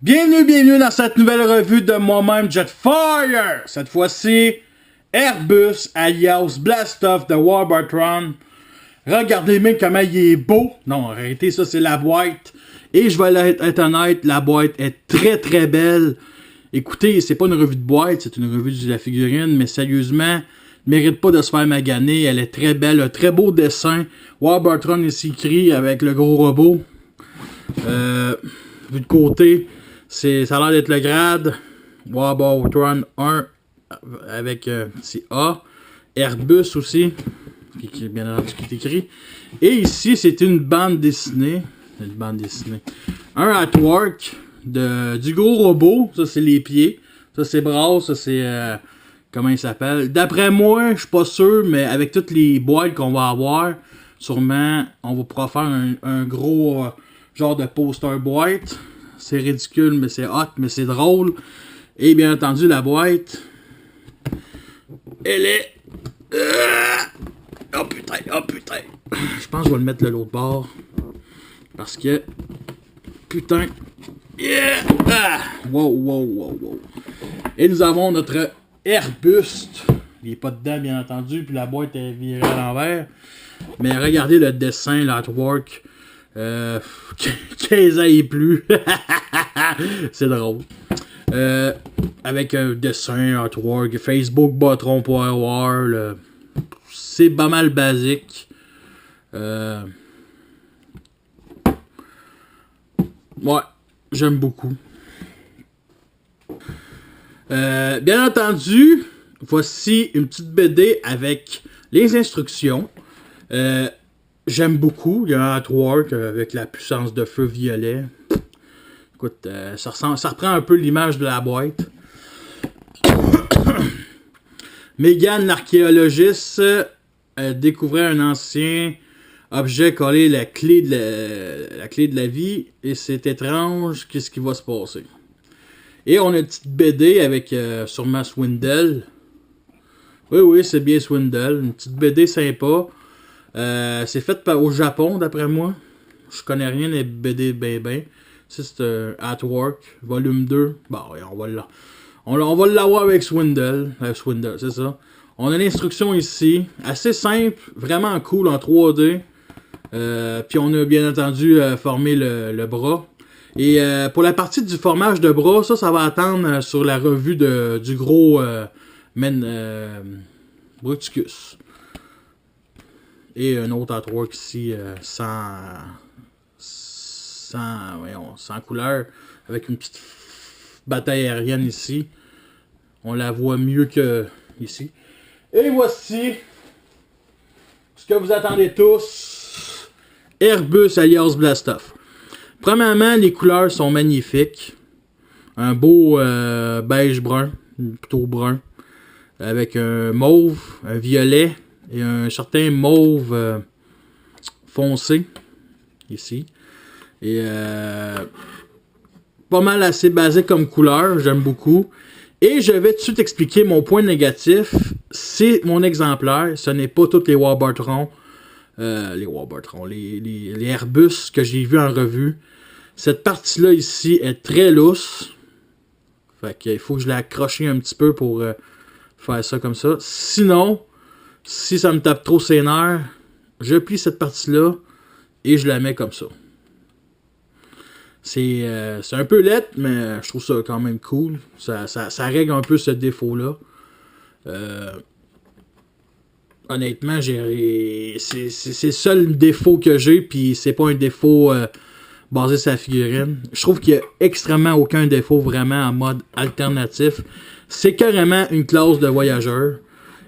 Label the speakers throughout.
Speaker 1: Bienvenue dans cette nouvelle revue de moi-même Jetfire. Cette fois-ci, Airbus alias Blastoff de Warbartron. Regardez bien comment il est beau. Non, arrêtez, ça c'est la boîte. Et je vais être honnête, la boîte est très très belle. Écoutez, c'est pas une revue de boîte, c'est une revue de la figurine, mais sérieusement, ne mérite pas de se faire maganer. Elle est très belle, un très beau dessin. Warbartron ici écrit avec le gros robot. Vu de côté, ça a l'air d'être le grade. Warbartron 1 avec petit A. Airbus aussi, qui est bien entendu qui est écrit. Et ici, c'est une bande dessinée. Un artwork du gros robot. Ça, c'est les pieds. Ça, c'est bras. Ça, c'est... comment il s'appelle? D'après moi, je suis pas sûr, mais avec toutes les boîtes qu'on va avoir, sûrement, on va pouvoir faire un gros genre de poster boîte. C'est ridicule, mais c'est hot, mais c'est drôle. Et bien entendu, la boîte, elle est... oh putain. Je pense que je vais le mettre de l'autre bord. Parce que... Putain. Yeah! Ah! Wow. Et nous avons notre Airbus. Il n'est pas dedans, bien entendu. Puis la boîte est virée à l'envers. Mais regardez le dessin, l'artwork. 15 ans et plus. C'est drôle. Avec un dessin, artwork, Facebook, Botron, Power. C'est pas mal basique. Ouais, j'aime beaucoup. Bien entendu, voici une petite BD avec les instructions. J'aime beaucoup. Il y a un artwork avec la puissance de feu violet. Écoute, ça reprend un peu l'image de la boîte. Megan, l'archéologiste, découvrait un ancien objet collé la clé de la vie. Et c'est étrange, qu'est-ce qui va se passer. Et on a une petite BD avec sûrement Swindle. Oui, c'est bien Swindle. Une petite BD sympa. C'est fait au Japon, d'après moi. Je connais rien des BD ben. C'est un artwork, volume 2. Bon, on va l'avoir avec Swindle. Swindle, c'est ça. On a l'instruction ici. Assez simple, vraiment cool en 3D. Puis on a bien entendu formé le bras. Et pour la partie du formage de bras, ça va attendre sur la revue du gros Bruticus. Et un autre artwork ici sans couleur, avec une petite bataille aérienne ici. On la voit mieux que ici. Et voici ce que vous attendez tous. Airbus alias Blastoff. Premièrement, les couleurs sont magnifiques. Un beau beige brun, plutôt brun, avec un mauve, un violet et un certain mauve foncé ici. Et pas mal assez basique comme couleur, j'aime beaucoup. Et je vais tout de suite expliquer mon point négatif. C'est mon exemplaire, ce n'est pas tous les Warbartron. Les Airbus que j'ai vu en revue. Cette partie-là ici est très lousse. Fait qu'il faut que je l'accroche un petit peu pour faire ça comme ça. Sinon, si ça me tape trop ses nerfs, je plie cette partie-là et je la mets comme ça. C'est un peu laid, mais je trouve ça quand même cool. Ça règle un peu ce défaut-là. Honnêtement, c'est le seul défaut que j'ai, puis c'est pas un défaut basé sur la figurine. Je trouve qu'il y a extrêmement aucun défaut vraiment en mode alternatif. C'est carrément une classe de voyageur.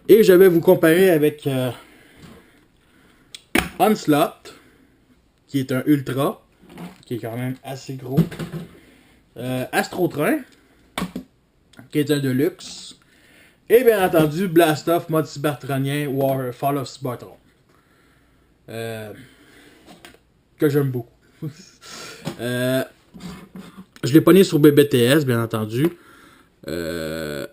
Speaker 1: Et je vais vous comparer avec Onslaught, qui est un Ultra, qui est quand même assez gros. Astrotrain, qui est un Deluxe. Et bien entendu, Blastoff, mode cybertronien, Fall of Cybertron. Que j'aime beaucoup. Je l'ai pogné sur BBTS, bien entendu. Il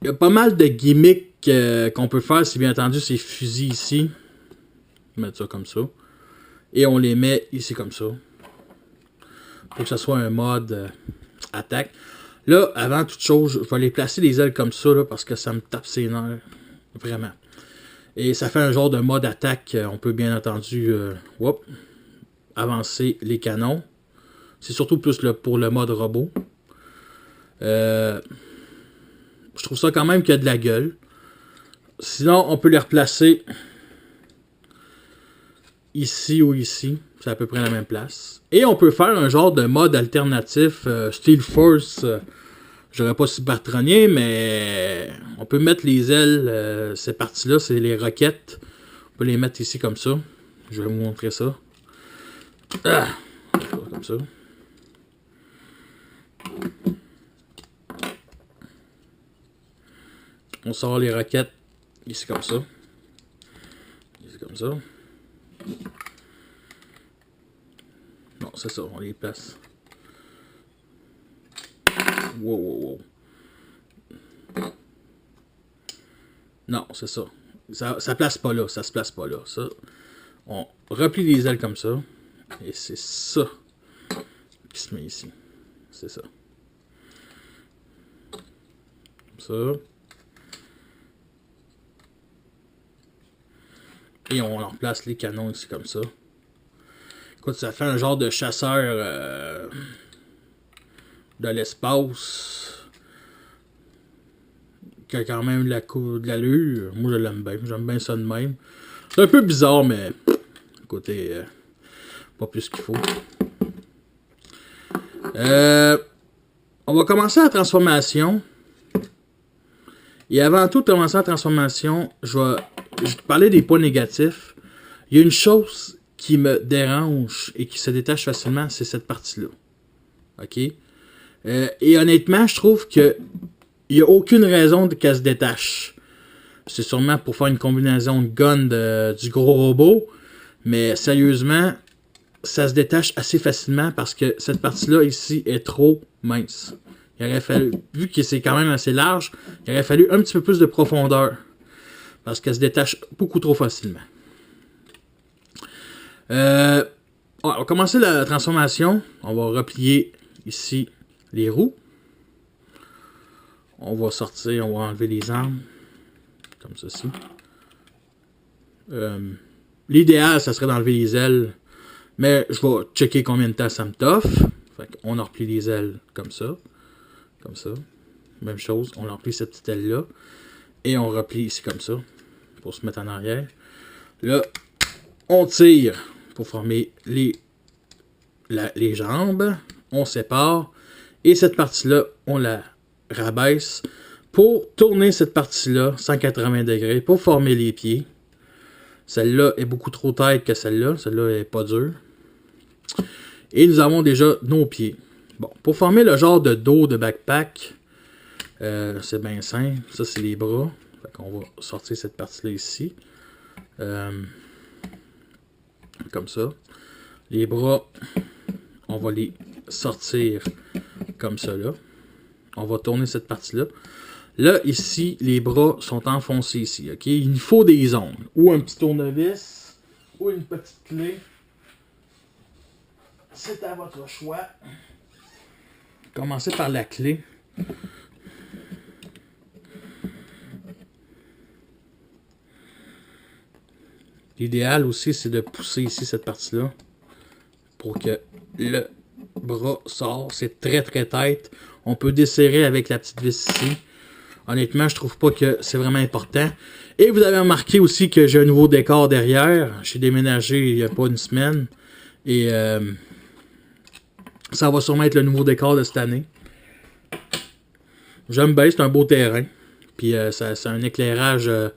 Speaker 1: y a pas mal de gimmicks qu'on peut faire, si bien entendu, ces fusils ici. Mettre ça comme ça. Et on les met ici comme ça. Faut que ce soit un mode attaque. Là, avant toute chose, je vais les placer les ailes comme ça, là, parce que ça me tape ses nerfs. Vraiment. Et ça fait un genre de mode attaque. On peut bien entendu avancer les canons. C'est surtout plus pour le mode robot. Je trouve ça quand même qu'il y a de la gueule. Sinon, on peut les replacer ici ou ici. C'est à peu près la même place. Et on peut faire un genre de mode alternatif. Steel Force. J'aurais pas Cybertronien, mais on peut mettre les ailes. Ces parties-là, c'est les roquettes. On peut les mettre ici comme ça. Je vais vous montrer ça. Comme ça. On sort les roquettes ici comme ça. Ici comme ça. Non, c'est ça, on les place. Wow. Non, c'est ça. Ça place pas là, ça se place pas là. Ça, on replie les ailes comme ça. Et c'est ça qui se met ici. C'est ça. Comme ça. Et on remplace les canons ici comme ça. Écoute, ça fait un genre de chasseur de l'espace qui a quand même de l'allure. Moi, je l'aime bien. J'aime bien ça de même. C'est un peu bizarre, mais écoutez, pas plus qu'il faut. On va commencer la transformation. Et avant tout de commencer la transformation, je vais te parler des points négatifs. Il y a une chose qui me dérange et qui se détache facilement, c'est cette partie-là. OK? Et honnêtement, je trouve que il n'y a aucune raison qu'elle se détache. C'est sûrement pour faire une combinaison de gun du gros robot. Mais sérieusement, ça se détache assez facilement parce que cette partie-là ici est trop mince. Il aurait fallu, vu que c'est quand même assez large, il aurait fallu un petit peu plus de profondeur. Parce qu'elle se détache beaucoup trop facilement. On va commencer la transformation. On va replier ici les roues. On va sortir, on va enlever les armes. Comme ceci. L'idéal, ça serait d'enlever les ailes. Mais je vais checker combien de temps ça me t'offre. On en replie les ailes comme ça. Comme ça. Même chose, on replie cette petite aile-là. Et on replie ici comme ça. Pour se mettre en arrière. Là, on tire pour former les jambes. On sépare. Et cette partie-là, on la rabaisse pour tourner cette partie-là 180 degrés pour former les pieds. Celle-là est beaucoup trop tight que celle-là. Celle-là est pas dure. Et nous avons déjà nos pieds. Bon, pour former le genre de dos de backpack, c'est bien simple. Ça, c'est les bras. On va sortir cette partie-là ici. Comme ça. Les bras, on va les sortir comme ça là. On va tourner cette partie-là. Là, ici, les bras sont enfoncés ici. OK? Il nous faut des ongles. Ou un petit tournevis. Ou une petite clé. C'est à votre choix. Commencez par la clé. L'idéal aussi, c'est de pousser ici cette partie-là pour que le bras sorte. C'est très très tight. On peut desserrer avec la petite vis ici. Honnêtement, je trouve pas que c'est vraiment important. Et vous avez remarqué aussi que j'ai un nouveau décor derrière. J'ai déménagé il n'y a pas une semaine. Et ça va sûrement être le nouveau décor de cette année. J'aime bien, c'est un beau terrain. Puis c'est un éclairage de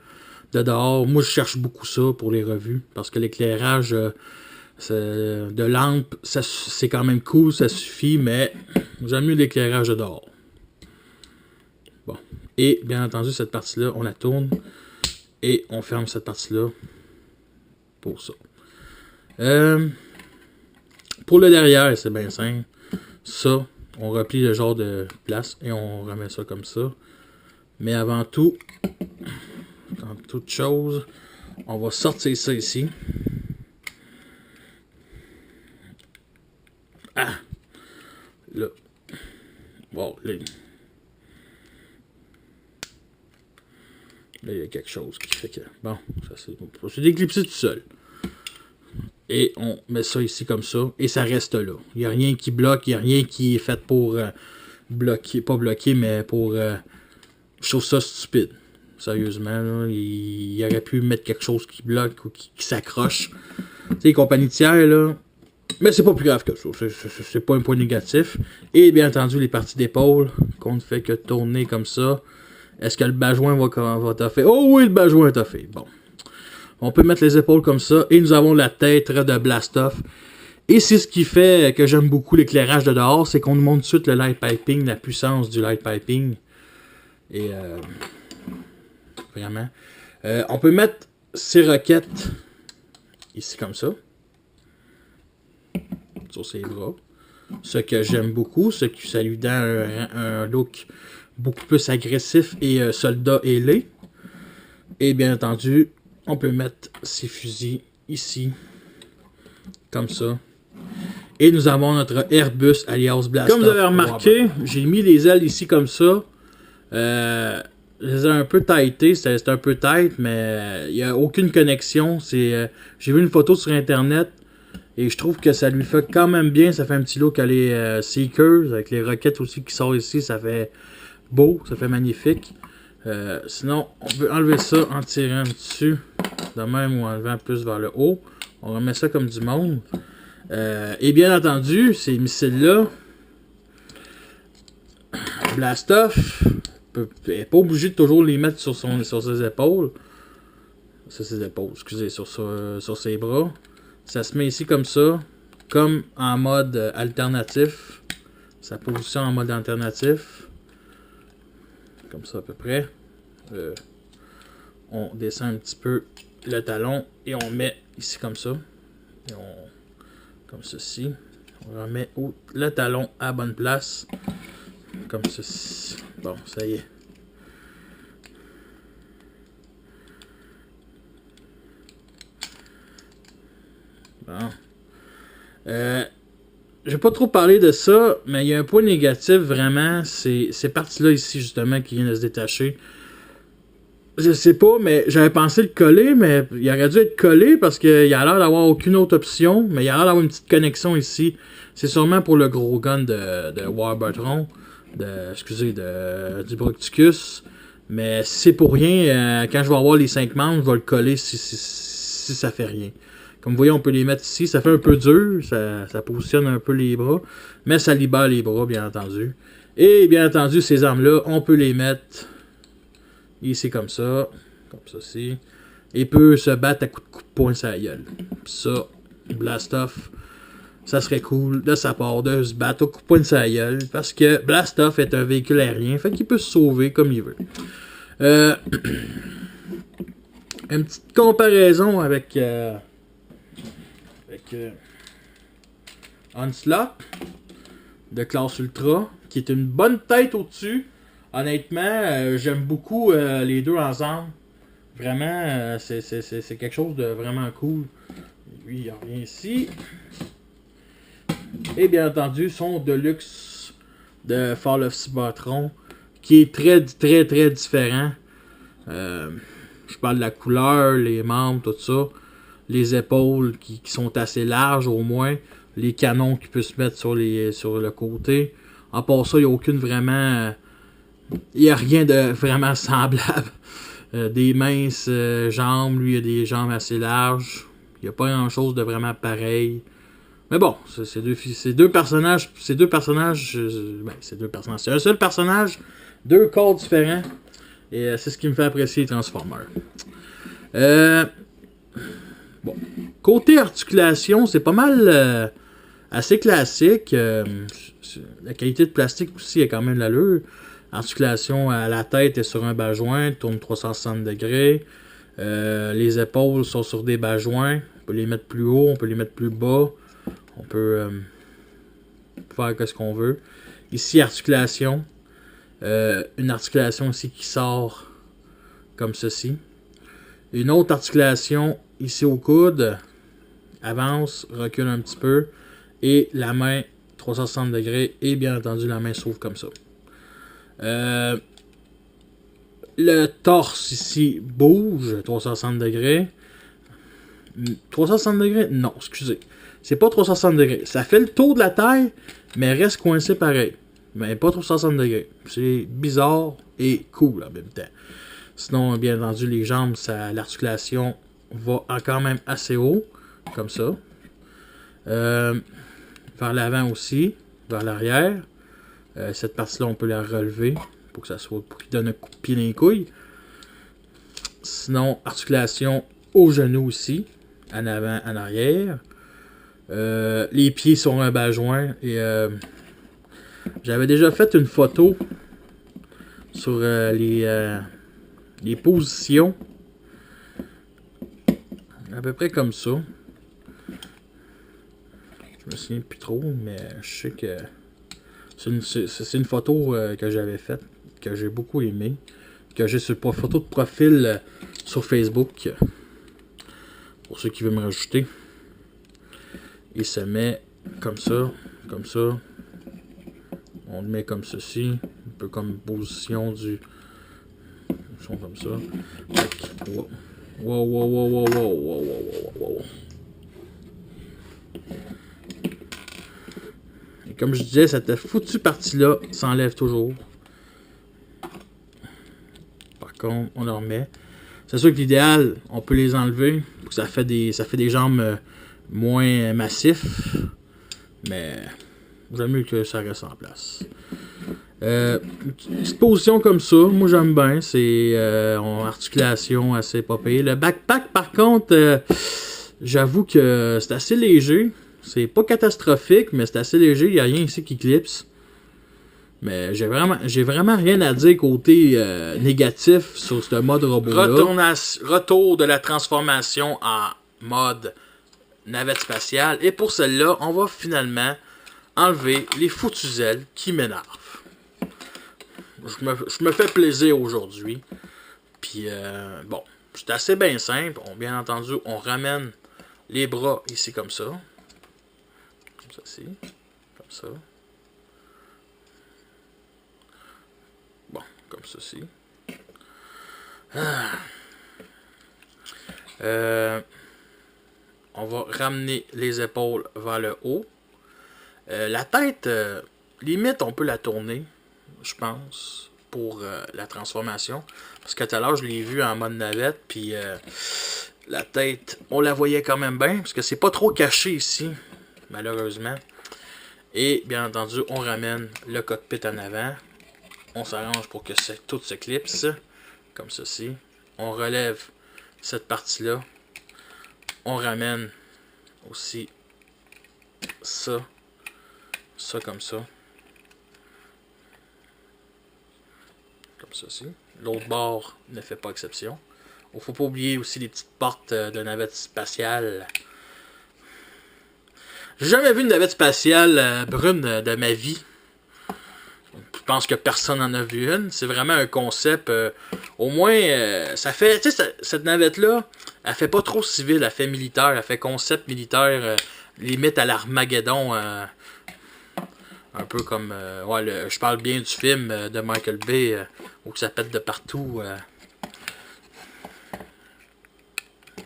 Speaker 1: dehors. Moi, je cherche beaucoup ça pour les revues. Parce que l'éclairage de lampe, c'est quand même cool, ça suffit. Mais j'aime mieux l'éclairage de dehors. Bon. Et bien entendu, cette partie-là, on la tourne. Et on ferme cette partie-là pour ça. Pour le derrière, c'est bien simple. Ça, on replie le genre de place et on remet ça comme ça. Mais avant tout, dans toute chose, on va sortir ça ici. Ah! Là, il y a quelque chose qui fait que... Bon, c'est déclipsé tout seul. Et on met ça ici comme ça. Et ça reste là. Il n'y a rien qui bloque. Il n'y a rien qui est fait pour bloquer. Pas bloquer, mais pour... je trouve ça stupide. Sérieusement, là, il aurait pu mettre quelque chose qui bloque ou qui s'accroche. Tu sais, les compagnies tiers, là... Mais c'est pas plus grave que ça. C'est pas un point négatif. Et bien entendu, les parties d'épaule, qu'on ne fait que tourner comme ça. Est-ce que le bajoint va toffer? Oh oui, le bajoint est toffé. Bon. On peut mettre les épaules comme ça. Et nous avons la tête de Blastoff. Et c'est ce qui fait que j'aime beaucoup l'éclairage de dehors. C'est qu'on nous montre tout de suite le light piping, la puissance du light piping. Et vraiment. On peut mettre ces roquettes ici comme ça. Sur ses bras. Ce que j'aime beaucoup. Ce qui ça lui donne un look beaucoup plus agressif et soldat ailé. Et bien entendu, on peut mettre ces fusils ici. Comme ça. Et nous avons notre Airbus alias Blastoff. Comme vous avez remarqué, j'ai mis les ailes ici comme ça. Je les ai un peu tightées. C'est un peu tight, mais il n'y a aucune connexion. J'ai vu une photo sur internet. Et je trouve que ça lui fait quand même bien. Ça fait un petit look à les Seekers. Avec les roquettes aussi qui sortent ici. Ça fait beau. Ça fait magnifique. Sinon, on peut enlever ça en tirant dessus. De même ou en levant plus vers le haut. On remet ça comme du monde. Et bien entendu, ces missiles-là, Blastoff n'est pas obligé de toujours les mettre sur ses épaules. Sur ses épaules, excusez, sur ses bras. Ça se met ici comme ça, comme en mode alternatif. Sa position en mode alternatif. Comme ça à peu près. On descend un petit peu le talon et on met ici comme ça. Et comme ceci. On remet le talon à la bonne place. Comme ceci. Bon, ça y est. Bon. Je vais pas trop parler de ça, mais il y a un point négatif vraiment. C'est ces parties-là ici, justement, qui viennent de se détacher. Je sais pas, mais j'avais pensé le coller, mais il aurait dû être collé parce qu'il a l'air d'avoir aucune autre option, mais il a l'air d'avoir une petite connexion ici. C'est sûrement pour le gros gun de Warburton, du Bructicus. Mais si c'est pour rien, quand je vais avoir les 5 membres, je vais le coller si ça fait rien. Comme vous voyez, on peut les mettre ici. Ça fait un peu dur, ça positionne un peu les bras, mais ça libère les bras, bien entendu. Et bien entendu, ces armes-là, on peut les mettre ici comme ça, ci. Et peut se battre à coups de poing sur la gueule. Ça, Blastoff, ça serait cool de sa part de se battre au coup de poing sur la gueule, parce que Blastoff est un véhicule aérien, fait qu'il peut se sauver comme il veut. Une petite comparaison avec Onslaught de classe Ultra, qui est une bonne tête au-dessus. Honnêtement, j'aime beaucoup les deux ensemble. Vraiment, c'est quelque chose de vraiment cool. Lui, il n'y a rien ici. Et bien entendu, son Deluxe de Fall of Cybertron, qui est très différent. Je parle de la couleur, les membres, tout ça. Les épaules qui sont assez larges au moins. Les canons qui peuvent se mettre sur le côté. En part ça, il n'y a aucune vraiment... il n'y a rien de vraiment semblable. Des minces jambes, lui il a des jambes assez larges. Il n'y a pas grand chose de vraiment pareil. Mais bon, c'est deux personnages. C'est un seul personnage, deux corps différents. Et c'est ce qui me fait apprécier les Transformers. Bon. Côté articulation, c'est pas mal assez classique. La qualité de plastique aussi a quand même l'allure. Articulation à la tête est sur un bas-joint, tourne 360 degrés. Les épaules sont sur des bas-joints. On peut les mettre plus haut, on peut les mettre plus bas. On peut faire ce qu'on veut. Ici, articulation. Une articulation ici qui sort comme ceci. Une autre articulation ici au coude. Avance, recule un petit peu. Et la main 360 degrés. Et bien entendu, la main s'ouvre comme ça. Le torse ici bouge 360 degrés. 360 degrés? Non, excusez. C'est pas 360 degrés. Ça fait le tour de la taille, mais reste coincé pareil. Mais pas 360 degrés. C'est bizarre et cool en même temps. Sinon, bien entendu, les jambes, l'articulation va quand même assez haut, comme ça. Vers l'avant aussi, vers l'arrière. Cette partie-là, on peut la relever pour que ça soit, pour qu'il donne un coup de pied dans les couilles. Sinon, articulation au genou aussi, en avant, en arrière. Les pieds sont un bas joint et j'avais déjà fait une photo sur les positions. À peu près comme ça. Je me souviens plus trop, mais je sais que c'est une photo que j'avais faite, que j'ai beaucoup aimé, que j'ai sur photo de profil sur Facebook. Pour ceux qui veulent me rajouter. Il se met comme ça, comme ça. On le met comme ceci, un peu comme position du... Ils sont comme ça. Wow, wow, wow, wow, wow, wow, wow, wow, wow. Et comme je disais, cette foutue partie-là s'enlève toujours. Par contre, on le remet. C'est sûr que l'idéal, on peut les enlever. Pour que ça fait des jambes moins massifs. Mais j'aime mieux que ça reste en place. Une petite position comme ça, moi j'aime bien. C'est en articulation assez pas payée. Le backpack, par contre, j'avoue que c'est assez léger. C'est pas catastrophique, mais c'est assez léger. Il n'y a rien ici qui clipse. Mais j'ai vraiment rien à dire côté négatif sur ce mode robot-là. Retour de la transformation en mode navette spatiale. Et pour celle-là, on va finalement enlever les foutues ailes qui m'énervent. Je me fais plaisir aujourd'hui. Puis, bon, c'est assez bien simple. Bien entendu, on ramène les bras ici comme ça. Comme ça, comme ça. Bon, comme ceci. On va ramener les épaules vers le haut. La tête, limite, on peut la tourner, je pense, pour la transformation. Parce que tout à l'heure, je l'ai vu en mode navette, puis la tête, on la voyait quand même bien, parce que c'est pas trop caché ici, malheureusement. Et, bien entendu, on ramène le cockpit en avant. On s'arrange pour que tout se clipse, comme ceci. On relève cette partie-là. On ramène aussi ça. Ça comme ça. Comme ceci. L'autre bord ne fait pas exception. Il ne faut pas oublier aussi les petites portes de navette spatiale. J'ai jamais vu une navette spatiale brune de ma vie. Je pense que personne n'en a vu une. C'est vraiment un concept. Au moins, ça fait. Tu sais, cette navette-là, elle fait pas trop civil, elle fait militaire. Elle fait concept militaire, limite à l'Armageddon. Un peu comme. Ouais, je parle bien du film de Michael Bay, où ça pète de partout.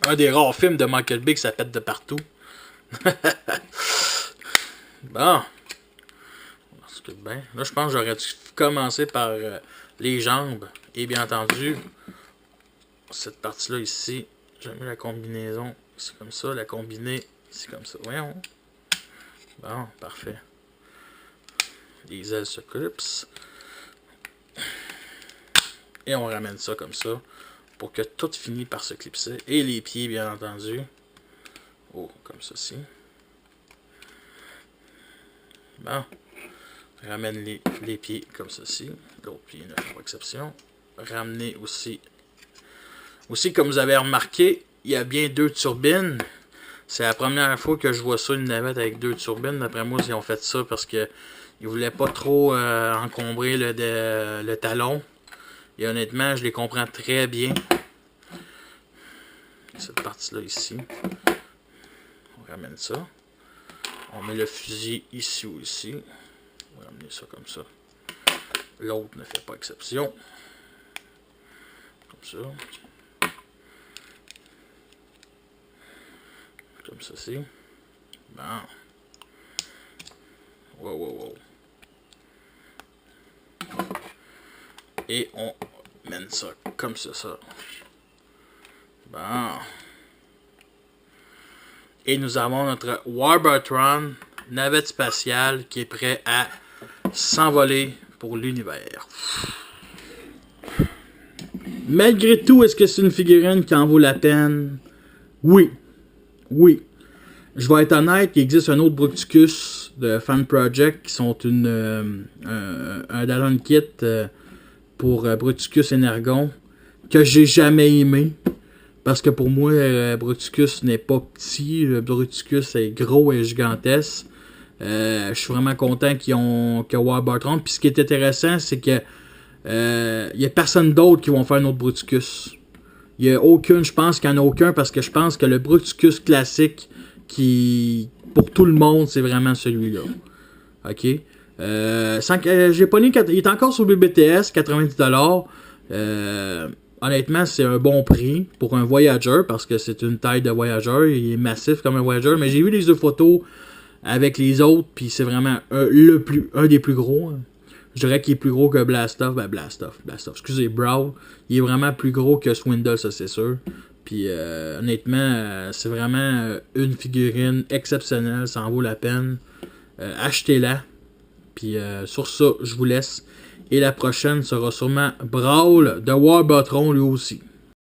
Speaker 1: Un des rares films de Michael Bay que ça pète de partout. Bon. Bien. Là, je pense que j'aurais dû commencer par les jambes. Et bien entendu, cette partie-là ici, j'ai mis la combinaison. C'est comme ça, la combinée, c'est comme ça. Voyons. Bon, parfait. Les ailes se clipsent. Et on ramène ça comme ça, pour que tout finisse par se clipser. Et les pieds, bien entendu. Oh, comme ceci. Bon. Ramène les pieds comme ceci. L'autre pied, pas exception. Ramener aussi. Aussi, comme vous avez remarqué, il y a bien 2 turbines. C'est la première fois que je vois ça, une navette avec 2 turbines. D'après moi, ils ont fait ça parce que ils voulaient pas trop encombrer le talon. Et honnêtement, je les comprends très bien. Cette partie-là ici. On ramène ça. On met le fusil ici ou ici. On va ramener ça comme ça. L'autre ne fait pas exception. Comme ça. Comme ceci. Bon. Wow, wow, wow. Et on mène ça comme ça. Bon. Et nous avons notre Warburton, navette spatiale, qui est prêt à s'envoler pour l'univers. Malgré tout, est-ce que c'est une figurine qui en vaut la peine? Oui. Oui. Je vais être honnête, il existe un autre Bruticus de Fan Project qui sont un add-on kit pour Bruticus Energon que j'ai jamais aimé. Parce que pour moi, Bruticus n'est pas petit. Le Bruticus est gros et gigantesque. Je suis vraiment content que Warburton. Puis ce qui est intéressant, c'est que il n'y a personne d'autre qui vont faire un autre Bruticus. Il n'y a aucune, je pense qu'il n'y en a aucun parce que je pense que le Bruticus classique qui pour tout le monde, c'est vraiment celui-là. Ok? J'ai pas il est encore sur BBTS, 90$. Honnêtement, c'est un bon prix pour un Voyager parce que c'est une taille de Voyager. Il est massif comme un Voyager. Mais j'ai vu les deux photos avec les autres, puis c'est vraiment un des plus gros. Hein. Je dirais qu'il est plus gros que Blastoff. Blastoff. Excusez, Brawl. Il est vraiment plus gros que Swindle, ça c'est sûr. Puis honnêtement, c'est vraiment une figurine exceptionnelle. Ça en vaut la peine. Achetez-la. Puis sur ça, je vous laisse. Et la prochaine sera sûrement Brawl de Warburton lui aussi.